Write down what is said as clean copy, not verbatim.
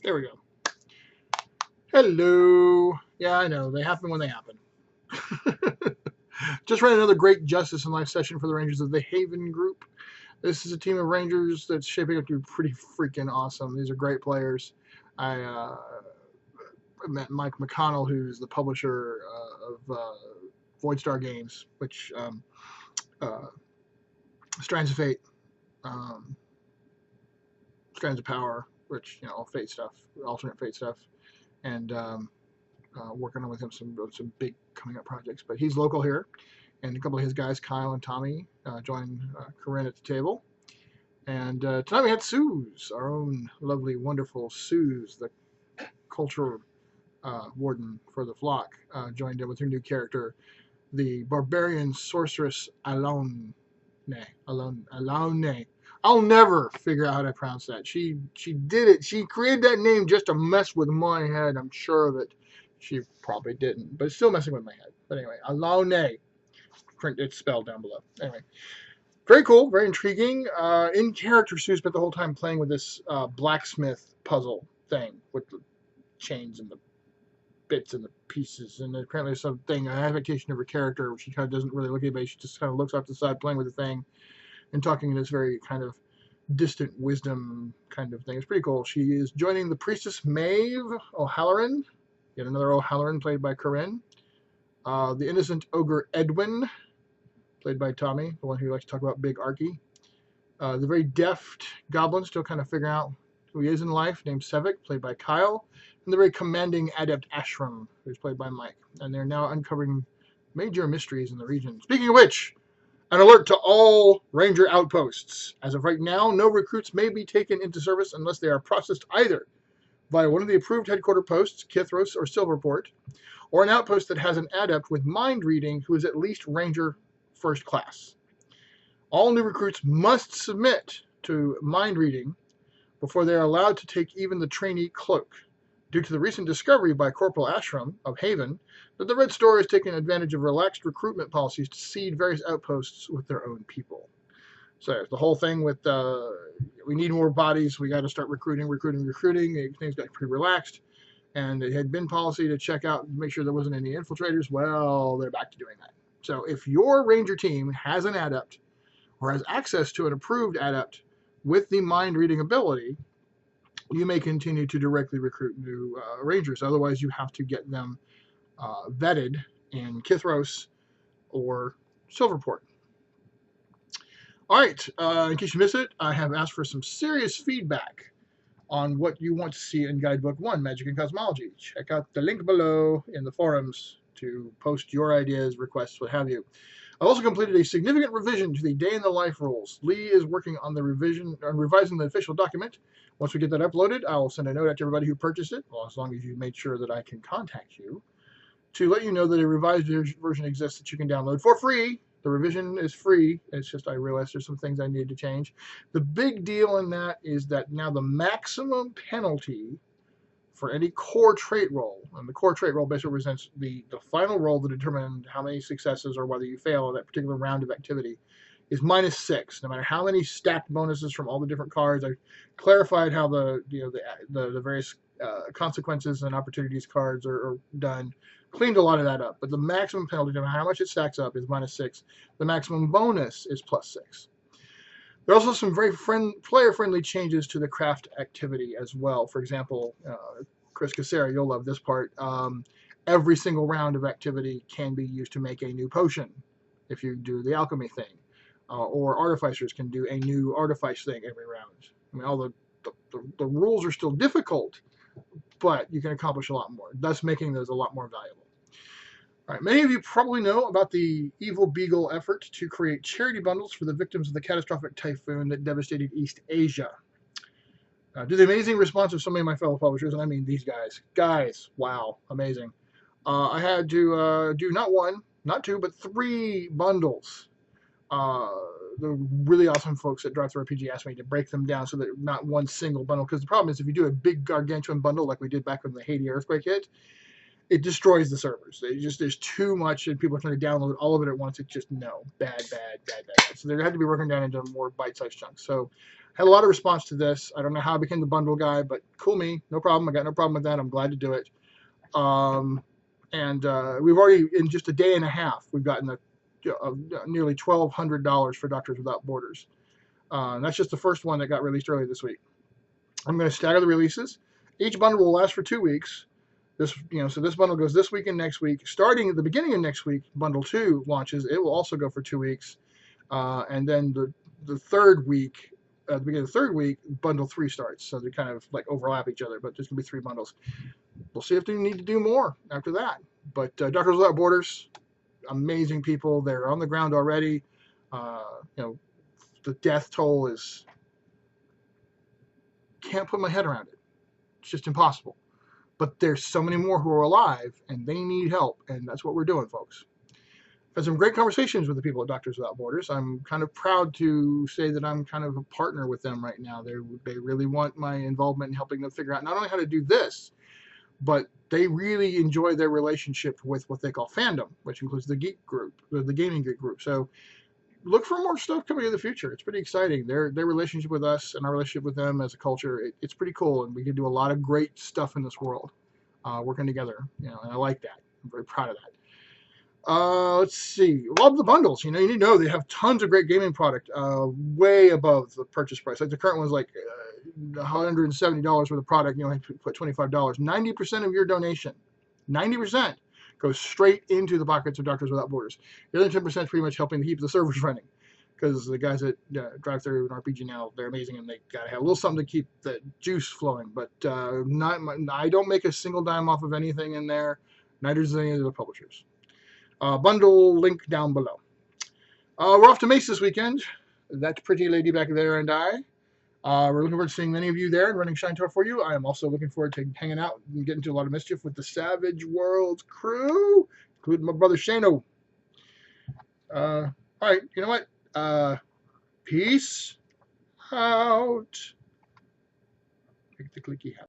There we go. Hello. Yeah, I know. They happen when they happen. Just ran another great Justice in Life session for the Rangers of the Haven group. This is a team of Rangers that's shaping up to be pretty freaking awesome. These are great players. I met Mike McConnell, who's the publisher of Void Star Games, which Strands of Fate, Strands of Power, which, all Fate stuff, alternate Fate stuff, and working on with him some big coming up projects. But he's local here, and a couple of his guys, Kyle and Tommy, joined Carinn at the table. And tonight we had Sooz, our own lovely, wonderful Sooz, the cultural warden for the flock, joined in with her new character, the barbarian sorceress Alaune. Alaune. I'll never figure out how to pronounce that. She did it. She created that name just to mess with my head. I'm sure of it. She probably didn't, but it's still messing with my head. But anyway, Alaune. It's spelled down below. Anyway, very cool, very intriguing. In character, Sue spent the whole time playing with this blacksmith puzzle thing with the chains and the bits and the pieces, and apparently there's something, an adaptation of her character, where she kind of doesn't really look at anybody. She just kind of looks off to the side, playing with the thing, and talking in this very kind of distant wisdom kind of thing. It's pretty cool. She is joining the priestess Maeve O'Halloran, yet another O'Halloran played by Carinn. The innocent ogre Edwin, played by Tommy, the one who likes to talk about Big Arky. The very deft goblin, still kind of figuring out who he is in life, named Sehvik, played by Kyle. And the very commanding adept Ashrem, who's played by Mike. And they're now uncovering major mysteries in the region. Speaking of which, an alert to all Ranger Outposts. As of right now, no recruits may be taken into service unless they are processed either via one of the approved headquarter posts, Kythros or Silverport, or an outpost that has an adept with mind reading who is at least Ranger First Class. All new recruits must submit to mind reading before they are allowed to take even the Trainee Cloak, due to the recent discovery by Corporal Ashrem of Haven that the Red Store is taking advantage of relaxed recruitment policies to seed various outposts with their own people. So the whole thing with we need more bodies, we got to start recruiting. Things got pretty relaxed, and it had been policy to check out and make sure there wasn't any infiltrators. Well, they're back to doing that. So if your Ranger team has an adept or has access to an approved adept with the mind reading ability, you may continue to directly recruit new Rangers. Otherwise, you have to get them vetted in Kythros or Silverport. All right, in case you missed it, I have asked for some serious feedback on what you want to see in Guidebook 1, Magic and Cosmology. Check out the link below in the forums to post your ideas, requests, what have you. I also completed a significant revision to the Day in the Life rules. Lee is working on the revising the official document. Once we get that uploaded, I will send a note out to everybody who purchased it, well, as long as you made sure that I can contact you, to let you know that a revised version exists that you can download for free. The revision is free. It's just I realized there's some things I needed to change. The big deal in that is that now the maximum penalty for any core trait roll, and the core trait roll basically represents the final roll that determines how many successes or whether you fail on that particular round of activity, is -6. No matter how many stacked bonuses from all the different cards. I clarified how the various consequences and opportunities cards are done. Cleaned a lot of that up, but the maximum penalty, no matter how much it stacks up, is -6. The maximum bonus is +6. There are also some very player-friendly changes to the craft activity as well. For example, Chris Casera, you'll love this part. Every single round of activity can be used to make a new potion if you do the alchemy thing. Or artificers can do a new artifice thing every round. I mean, all the rules are still difficult, but you can accomplish a lot more, thus making those a lot more valuable. All right, many of you probably know about the Evil Beagle effort to create charity bundles for the victims of the catastrophic typhoon that devastated East Asia. Due to the amazing response of so many of my fellow publishers, and I mean these guys, wow, amazing. I had to do not one, not two, but 3 bundles. The really awesome folks at Drive Thru RPG asked me to break them down so that not one single bundle, because the problem is if you do a big gargantuan bundle like we did back when the Haiti earthquake hit, it destroys the servers. There's too much, and people are trying to download all of it at once. It's just no, bad. So they had to be working down into more bite-sized chunks. So had a lot of response to this. I don't know how I became the bundle guy, but cool me, no problem. I got no problem with that. I'm glad to do it. And we've already, in just a day and a half, we've gotten nearly $1,200 for Doctors Without Borders. That's just the first one that got released early this week. I'm going to stagger the releases. Each bundle will last for 2 weeks. So this bundle goes this week and next week. Starting at the beginning of next week, bundle 2 launches. It will also go for 2 weeks, and then the third week, at the beginning of the third week, bundle 3 starts. So they kind of like overlap each other, but there's gonna be 3 bundles. We'll see if they need to do more after that. But Doctors Without Borders, amazing people. They're on the ground already. The death toll is, can't put my head around it. It's just impossible. But there's so many more who are alive, and they need help, and that's what we're doing, folks. I've had some great conversations with the people at Doctors Without Borders. I'm kind of proud to say that I'm kind of a partner with them right now. They really want my involvement in helping them figure out not only how to do this, but they really enjoy their relationship with what they call fandom, which includes the geek group, the gaming geek group. So look for more stuff coming in the future. It's pretty exciting. Their relationship with us and our relationship with them as a culture, it's pretty cool, and we can do a lot of great stuff in this world, working together. And I like that. I'm very proud of that. Let's see. Love the bundles. You need to know they have tons of great gaming product, way above the purchase price. Like the current one's like $170 worth of product. You have to put $25. 90% of your donation, 90%. Goes straight into the pockets of Doctors Without Borders. The other 10% is pretty much helping to keep the servers running, because the guys that drive through an RPG now, they're amazing, and they gotta have a little something to keep the juice flowing. But I don't make a single dime off of anything in there. Neither does any of the publishers. Bundle link down below. We're off to Mace this weekend. That pretty lady back there and I. We're looking forward to seeing many of you there and running Shine Tour for you. I am also looking forward to hanging out and getting into a lot of mischief with the Savage Worlds crew, including my brother Shano. All right, you know what? Peace out. Click the clicky hat.